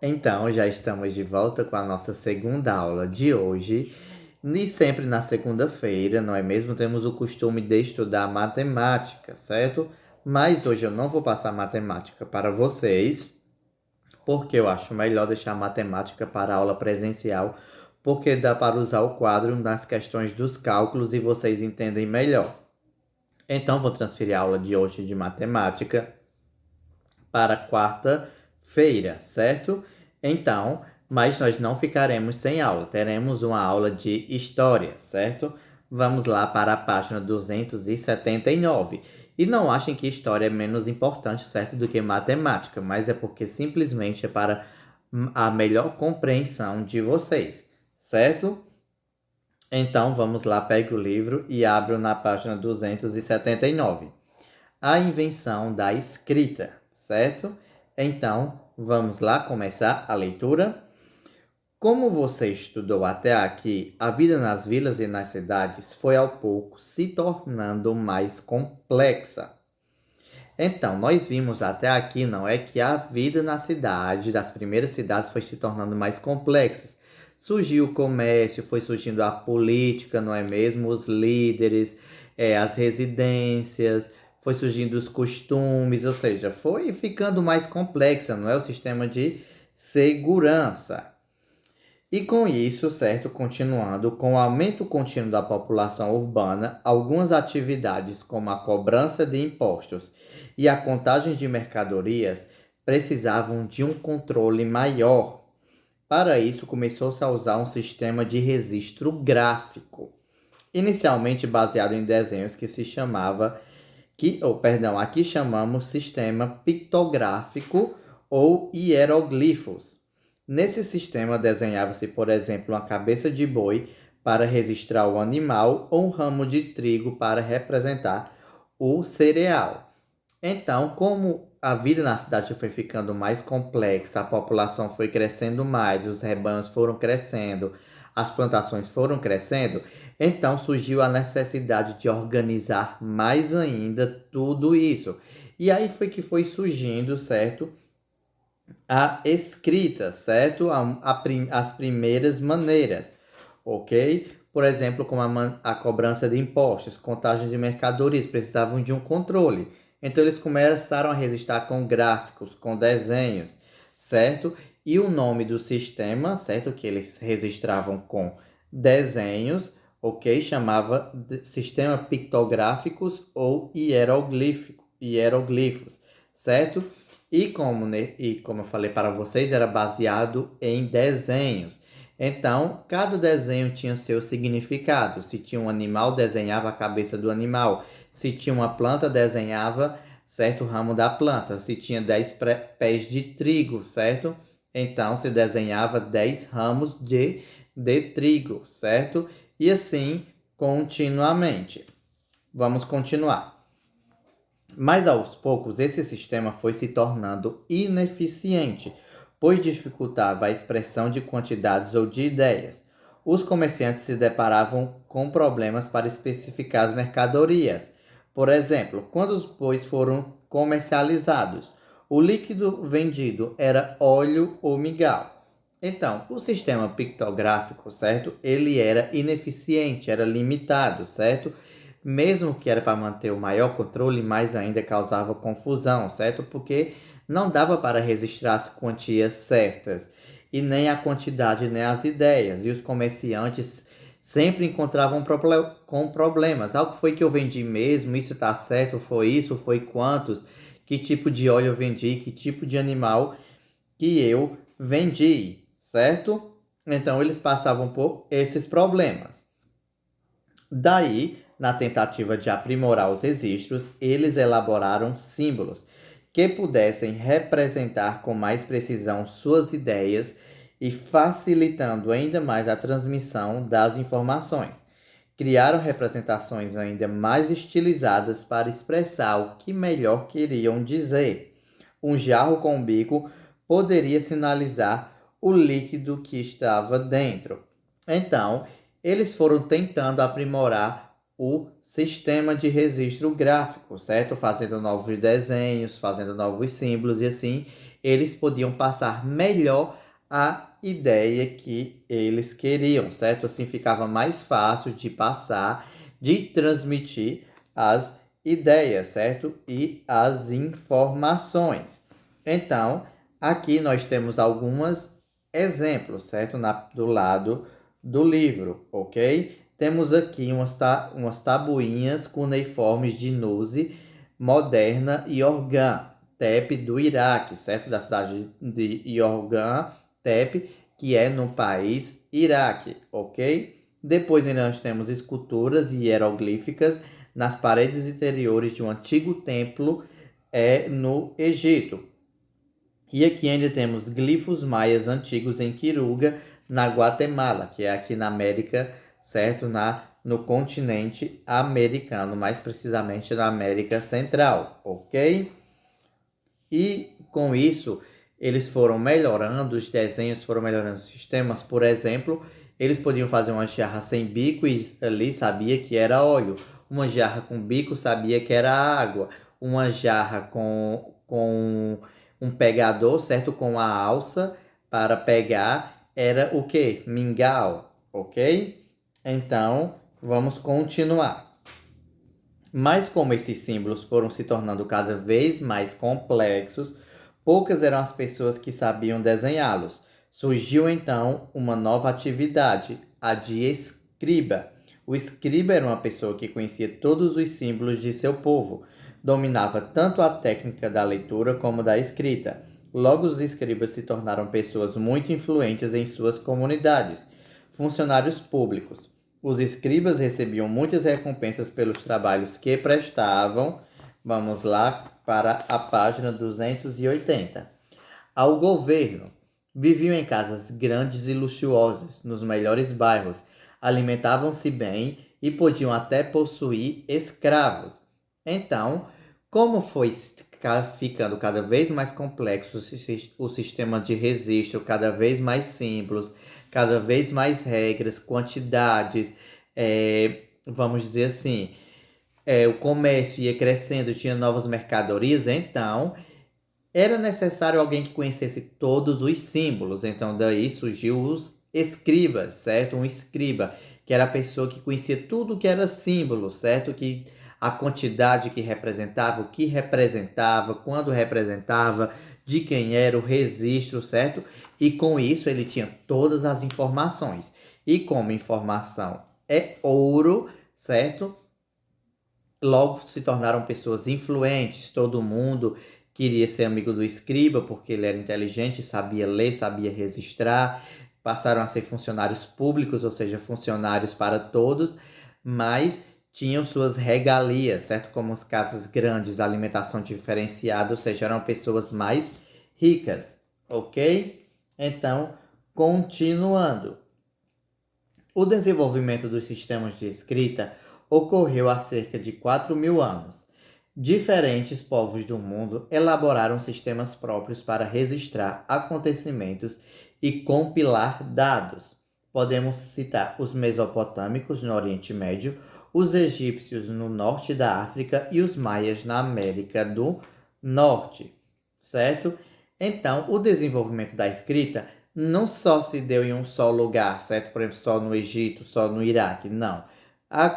Então, já estamos de volta com a nossa segunda aula de hoje. E sempre na segunda-feira, não é mesmo? Temos o costume de estudar matemática, certo? Mas hoje eu não vou passar matemática para vocês, porque eu acho melhor deixar matemática para a aula presencial, porque dá para usar o quadro nas questões dos cálculos e vocês entendem melhor. Então, vou transferir a aula de hoje de matemática para quarta-feira, certo? Então, mas nós não ficaremos sem aula, teremos uma aula de história, certo? Vamos lá para a página 279. E não achem que história é menos importante, certo, do que matemática, mas é porque simplesmente é para a melhor compreensão de vocês, certo? Então, vamos lá, pegue o livro e abra na página 279. A invenção da escrita, certo? Então, vamos lá começar a leitura. Como você estudou até aqui, a vida nas vilas e nas cidades foi ao pouco se tornando mais complexa. Então, nós vimos até aqui, não é, que a vida na cidade, das primeiras cidades, foi se tornando mais complexa. Surgiu o comércio, foi surgindo a política, não é mesmo? Os líderes, as residências, foi surgindo os costumes, ou seja, foi ficando mais complexa, não é? O sistema de segurança. E com isso, certo, continuando, com o aumento contínuo da população urbana, algumas atividades como a cobrança de impostos e a contagem de mercadorias precisavam de um controle maior. Para isso, começou-se a usar um sistema de registro gráfico, inicialmente baseado em desenhos que se chamava, aqui chamamos sistema pictográfico ou hieroglifos. Nesse sistema desenhava-se, por exemplo, uma cabeça de boi para registrar o animal ou um ramo de trigo para representar o cereal. Então, como a vida na cidade foi ficando mais complexa, a população foi crescendo mais, os rebanhos foram crescendo, as plantações foram crescendo, então surgiu a necessidade de organizar mais ainda tudo isso. E aí foi que foi surgindo, certo? A escrita, certo? As primeiras maneiras, ok? Por exemplo, como a cobrança de impostos, contagem de mercadorias, precisavam de um controle. Então, eles começaram a registrar com gráficos, com desenhos, certo? E o nome do sistema, certo? Que eles registravam com desenhos, ok? Chamava de sistema pictográficos ou hieroglifos, certo? E como eu falei para vocês, era baseado em desenhos. Então, cada desenho tinha seu significado. Se tinha um animal, desenhava a cabeça do animal. Se tinha uma planta, desenhava certo ramo da planta. Se tinha 10 pés de trigo, certo? Então, se desenhava 10 ramos de trigo, certo? E assim continuamente. Vamos continuar. Mas aos poucos esse sistema foi se tornando ineficiente, pois dificultava a expressão de quantidades ou de ideias. Os comerciantes se deparavam com problemas para especificar as mercadorias. Por exemplo, quando os bois foram comercializados, o líquido vendido era óleo ou mingau. Então, o sistema pictográfico, certo? Ele era ineficiente, era limitado, certo? Mesmo que era para manter o maior controle, mais ainda causava confusão, certo? Porque não dava para registrar as quantias certas, e nem a quantidade, nem as ideias. E os comerciantes sempre encontravam com problemas. Algo foi que eu vendi mesmo? Isso está certo? Foi isso? Foi quantos? Que tipo de óleo eu vendi? Que tipo de animal que eu vendi, certo? Então eles passavam por esses problemas. Daí, na tentativa de aprimorar os registros, eles elaboraram símbolos que pudessem representar com mais precisão suas ideias e facilitando ainda mais a transmissão das informações. Criaram representações ainda mais estilizadas para expressar o que melhor queriam dizer. Um jarro com um bico poderia sinalizar o líquido que estava dentro. Então, eles foram tentando aprimorar o sistema de registro gráfico, certo? Fazendo novos desenhos, fazendo novos símbolos e assim eles podiam passar melhor a ideia que eles queriam, certo? Assim ficava mais fácil de passar, de transmitir as ideias, certo? E as informações. Então, aqui nós temos alguns exemplos, certo? Do lado do livro, ok? Temos aqui umas tabuinhas cuneiformes de Nuzi, Moderna e Organ, Tepe do Iraque, certo? Da cidade de Organ, Tepe, que é no país Iraque, ok? Depois ainda nós temos esculturas hieroglíficas nas paredes interiores de um antigo templo no Egito. E aqui ainda temos glifos maias antigos em Quiruga, na Guatemala, que é aqui na América, certo? No continente americano, mais precisamente na América Central, ok? E com isso, eles foram melhorando, os desenhos foram melhorando os sistemas. Por exemplo, eles podiam fazer uma jarra sem bico e ali sabia que era óleo. Uma jarra com bico sabia que era água. Uma jarra com um pegador, certo? Com a alça para pegar, era o que? Mingau, ok? Então, vamos continuar. Mas como esses símbolos foram se tornando cada vez mais complexos, poucas eram as pessoas que sabiam desenhá-los. Surgiu então uma nova atividade, a de escriba. O escriba era uma pessoa que conhecia todos os símbolos de seu povo, dominava tanto a técnica da leitura como da escrita. Logo, os escribas se tornaram pessoas muito influentes em suas comunidades, funcionários públicos. Os escribas recebiam muitas recompensas pelos trabalhos que prestavam. Vamos lá para a página 280. Ao governo. Viviam em casas grandes e luxuosas, nos melhores bairros, alimentavam-se bem e podiam até possuir escravos. Então, como foi ficando cada vez mais complexo o sistema de registro, cada vez mais simples, cada vez mais regras, quantidades, vamos dizer assim, o comércio ia crescendo, tinha novas mercadorias, então era necessário alguém que conhecesse todos os símbolos. Então daí surgiu os escribas, certo? Um escriba, que era a pessoa que conhecia tudo que era símbolo, certo? Que a quantidade que representava, o que representava, quando representava, de quem era o registro, certo? E com isso ele tinha todas as informações. E como informação é ouro, certo? Logo se tornaram pessoas influentes, todo mundo queria ser amigo do escriba porque ele era inteligente, sabia ler, sabia registrar. Passaram a ser funcionários públicos, ou seja, funcionários para todos, mas tinham suas regalias, certo? Como as casas grandes, alimentação diferenciada, ou seja, eram pessoas mais ricas, ok? Então, continuando. O desenvolvimento dos sistemas de escrita ocorreu há cerca de 4.000 anos. Diferentes povos do mundo elaboraram sistemas próprios para registrar acontecimentos e compilar dados. Podemos citar os mesopotâmicos no Oriente Médio, os egípcios no norte da África e os maias na América do Norte, certo? Então, o desenvolvimento da escrita não só se deu em um só lugar, certo? Por exemplo, só no Egito, só no Iraque, não.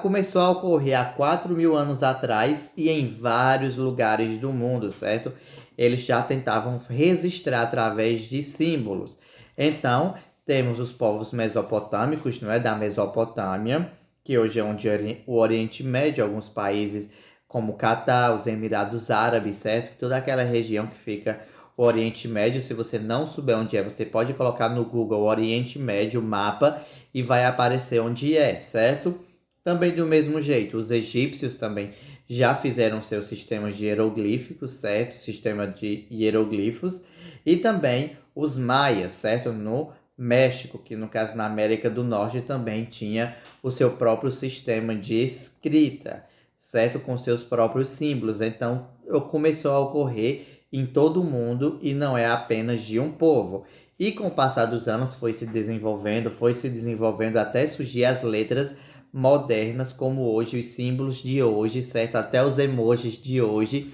Começou a ocorrer há 4.000 anos atrás e em vários lugares do mundo, certo? Eles já tentavam registrar através de símbolos. Então, temos os povos mesopotâmicos, não é? Da Mesopotâmia, que hoje é onde o Oriente Médio, alguns países como Catar, os Emirados Árabes, certo? Toda aquela região que fica o Oriente Médio. Se você não souber onde é, você pode colocar no Google Oriente Médio, mapa, e vai aparecer onde é, certo? Também do mesmo jeito, os egípcios também já fizeram seus sistemas de hieroglíficos, certo? Sistema de hieroglifos. E também os maias, certo? No México, que no caso na América do Norte também tinha o seu próprio sistema de escrita, certo? Com seus próprios símbolos. Então, começou a ocorrer em todo o mundo e não é apenas de um povo. E com o passar dos anos foi se desenvolvendo até surgir as letras modernas, como hoje, os símbolos de hoje, certo? Até os emojis de hoje.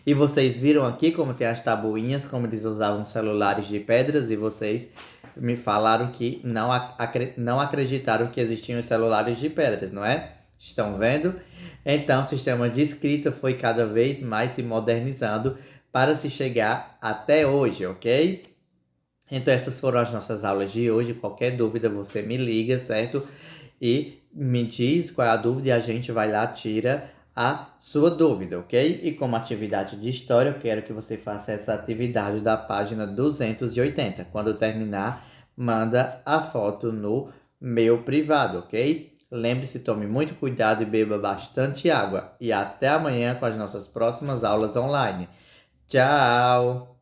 E vocês viram aqui como tem as tabuinhas, como eles usavam celulares de pedras, e vocês me falaram que não acreditaram que existiam os celulares de pedras, não é? Estão vendo? Então, o sistema de escrita foi cada vez mais se modernizando para se chegar até hoje, ok? Então, essas foram as nossas aulas de hoje. Qualquer dúvida, você me liga, certo? E me diz qual é a dúvida e a gente vai lá, tira a sua dúvida, ok? E como atividade de história, eu quero que você faça essa atividade da página 280. Quando terminar, manda a foto no meu privado, ok? Lembre-se, tome muito cuidado e beba bastante água. E até amanhã com as nossas próximas aulas online. Tchau!